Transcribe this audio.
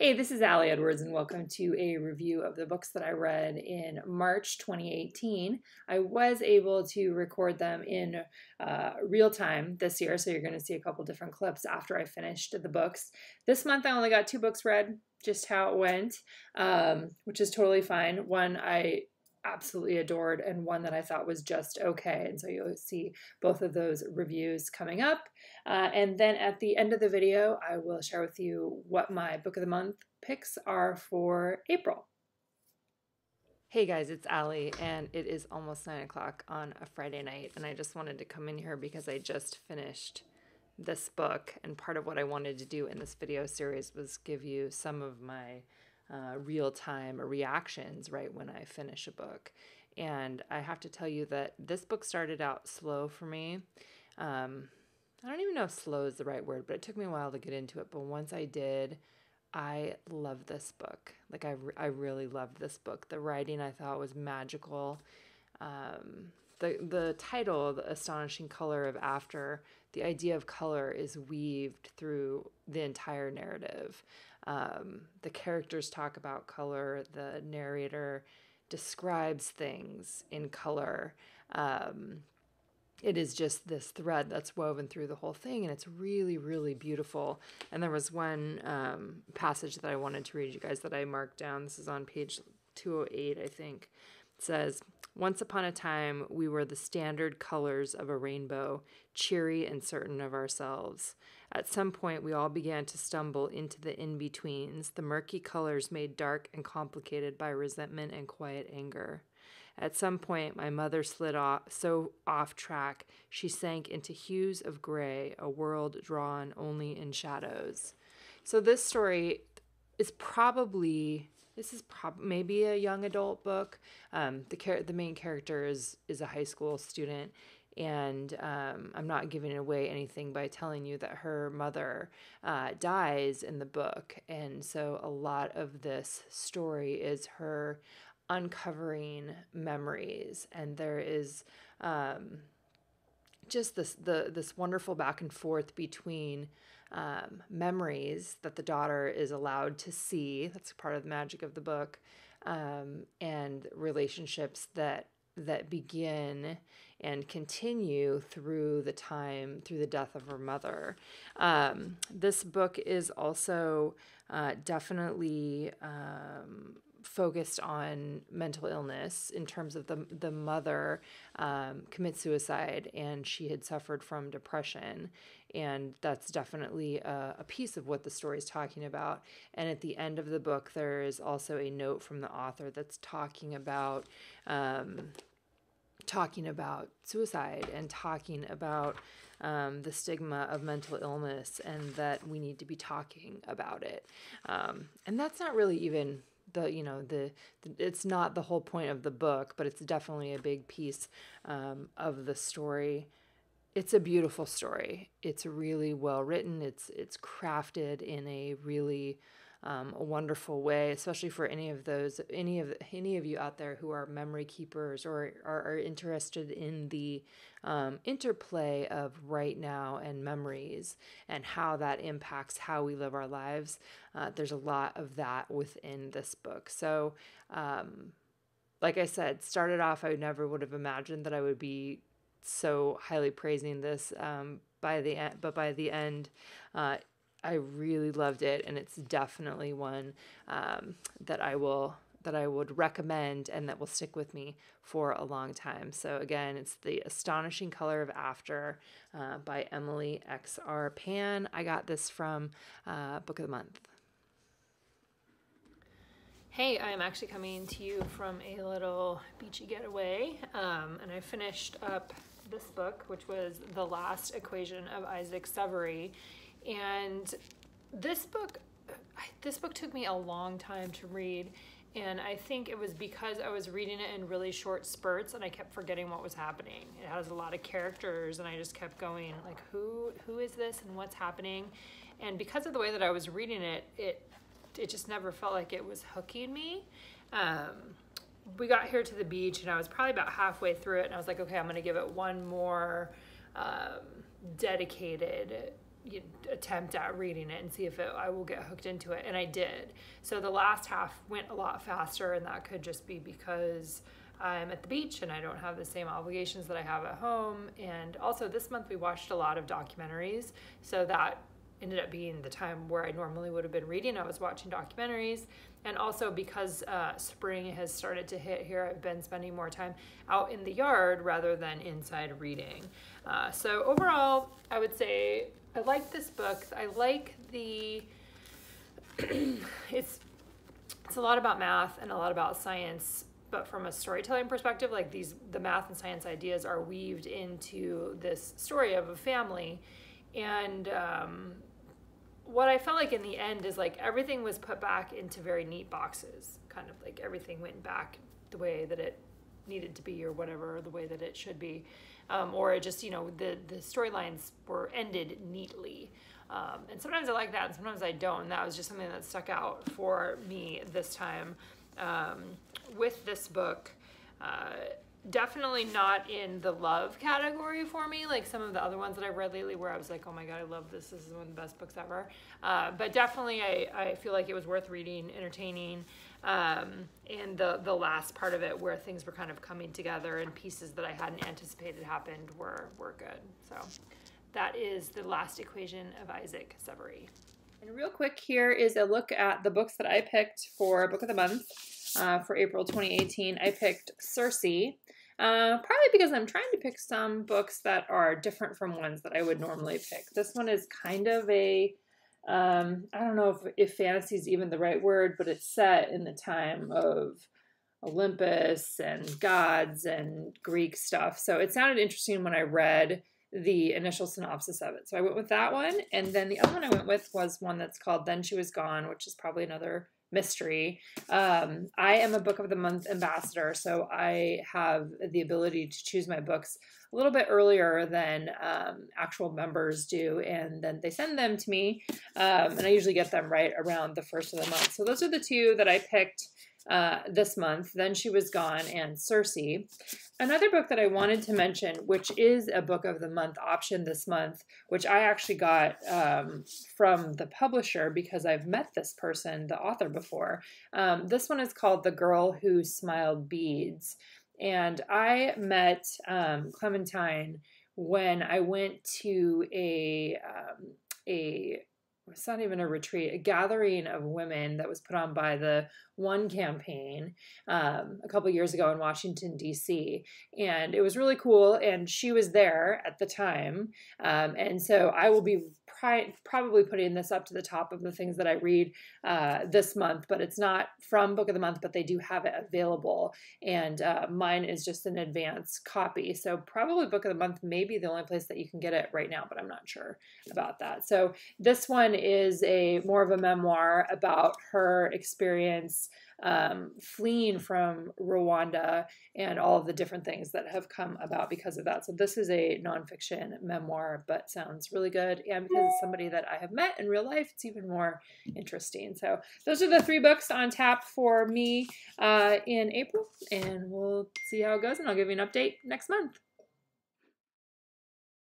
Hey, this is Allie Edwards, and welcome to a review of the books that I read in March 2018. I was able to record them in real time this year, so you're going to see a couple different clips after I finished the books. This month I only got 2 books read, just how it went, which is totally fine. One I absolutely adored and one that I thought was just okay, and so you'll see both of those reviews coming up. And then at the end of the video, I will share with you what my book of the month picks are for April. Hey guys, it's Allie, and it is almost 9 o'clock on a Friday night, and I just wanted to come in here because I just finished this book, and part of what I wanted to do in this video series was give you some of my real-time reactions right when I finish a book. And I have to tell you that this book started out slow for me. I don't even know if slow is the right word, but it took me a while to get into it. But once I did, I love this book. Like I really loved this book. The writing I thought was magical. The title, The Astonishing Color of After, the idea of color is weaved through the entire narrative. The characters talk about color. The narrator describes things in color. It is just this thread that's woven through the whole thing, and it's really, really beautiful. And there was one passage that I wanted to read you guys that I marked down. This is on page 208, I think. It says, "Once upon a time, we were the standard colors of a rainbow, cheery and certain of ourselves. At some point, we all began to stumble into the in-betweens, the murky colors made dark and complicated by resentment and quiet anger. At some point, my mother slid so off track, she sank into hues of gray, a world drawn only in shadows." So this story is maybe a young adult book. The main character is a high school student, and I'm not giving away anything by telling you that her mother dies in the book. And so a lot of this story is her uncovering memories, and there is just this wonderful back and forth between memories that the daughter is allowed to see. That's part of the magic of the book, and relationships that begin and continue through the death of her mother. This book is also definitely focused on mental illness in terms of the mother commits suicide, and she had suffered from depression, and that's definitely a piece of what the story is talking about. And at the end of the book, there is also a note from the author that's talking about suicide and talking about the stigma of mental illness, and that we need to be talking about it. And that's not really even it's not the whole point of the book, but it's definitely a big piece of the story. It's a beautiful story. It's really well written. It's crafted in a really a wonderful way, especially for any of you out there who are memory keepers or are interested in the interplay of right now and memories and how that impacts how we live our lives. There's a lot of that within this book. So, like I said, started off, I never would have imagined that I would be so highly praising this by the end, but by the end, I really loved it, and it's definitely one that I would recommend and that will stick with me for a long time. So again, it's The Astonishing Color of After by Emily X.R. Pan. I got this from Book of the Month. Hey, I'm actually coming to you from a little beachy getaway, and I finished up this book, which was The Last Equation of Isaac Severy. And this book took me a long time to read, and I think it was because I was reading it in really short spurts and I kept forgetting what was happening. It has a lot of characters, and I just kept going like, who is this and what's happening? And because of the way that I was reading it, it just never felt like it was hooking me. We got here to the beach, and I was probably about halfway through it, and I was like, okay, I'm going to give it one more dedicated attempt at reading it and see if I will get hooked into it. And I did. So the last half went a lot faster, and that could just be because I'm at the beach and I don't have the same obligations that I have at home. And also this month we watched a lot of documentaries. So that ended up being the time where I normally would have been reading. I was watching documentaries. And also because spring has started to hit here, I've been spending more time out in the yard rather than inside reading. So overall, I would say I like this book. I like the, it's a lot about math and a lot about science, but from a storytelling perspective, like the math and science ideas are weaved into this story of a family. And what I felt like in the end is like everything was put back into very neat boxes, kind of like everything went back the way that it needed to be or whatever, or the way that it should be. Or it just, the storylines were ended neatly. And sometimes I like that and sometimes I don't. And that was just something that stuck out for me this time with this book. Definitely not in the love category for me, like some of the other ones that I've read lately where I was like, oh my God, I love this. This is one of the best books ever. But definitely I feel like it was worth reading, entertaining. And the last part of it where things were kind of coming together and pieces that I hadn't anticipated happened were good. So that is The Last Equation of Isaac Severy. And real quick, here is a look at the books that I picked for Book of the Month. For April 2018, I picked Circe, probably because I'm trying to pick some books that are different from ones that I would normally pick. This one is kind of a, I don't know if fantasy is even the right word, but it's set in the time of Olympus and gods and Greek stuff. So it sounded interesting when I read the initial synopsis of it. So I went with that one. And then the other one I went with was one that's called Then She Was Gone, which is probably another mystery. I am a Book of the Month ambassador, so I have the ability to choose my books a little bit earlier than actual members do, and then they send them to me, and I usually get them right around the first of the month. So those are the two that I picked this month, Then She Was Gone and Circe. Another book that I wanted to mention, which is a Book of the Month option this month, which I actually got from the publisher because I've met this person, the author, before. This one is called The Girl Who Smiled Beads. And I met Clementine when I went to it's not even a retreat, a gathering of women that was put on by the One campaign a couple years ago in Washington, D.C. And it was really cool. And she was there at the time. And so I will be probably putting this up to the top of the things that I read this month, but it's not from Book of the Month, but they do have it available. And mine is just an advance copy. So probably Book of the Month may be the only place that you can get it right now, but I'm not sure about that. So this one is more of a memoir about her experience fleeing from Rwanda and all of the different things that have come about because of that. So this is a nonfiction memoir, but sounds really good. And because it's somebody that I have met in real life, it's even more interesting. So those are the 3 books on tap for me in April, and we'll see how it goes, and I'll give you an update next month.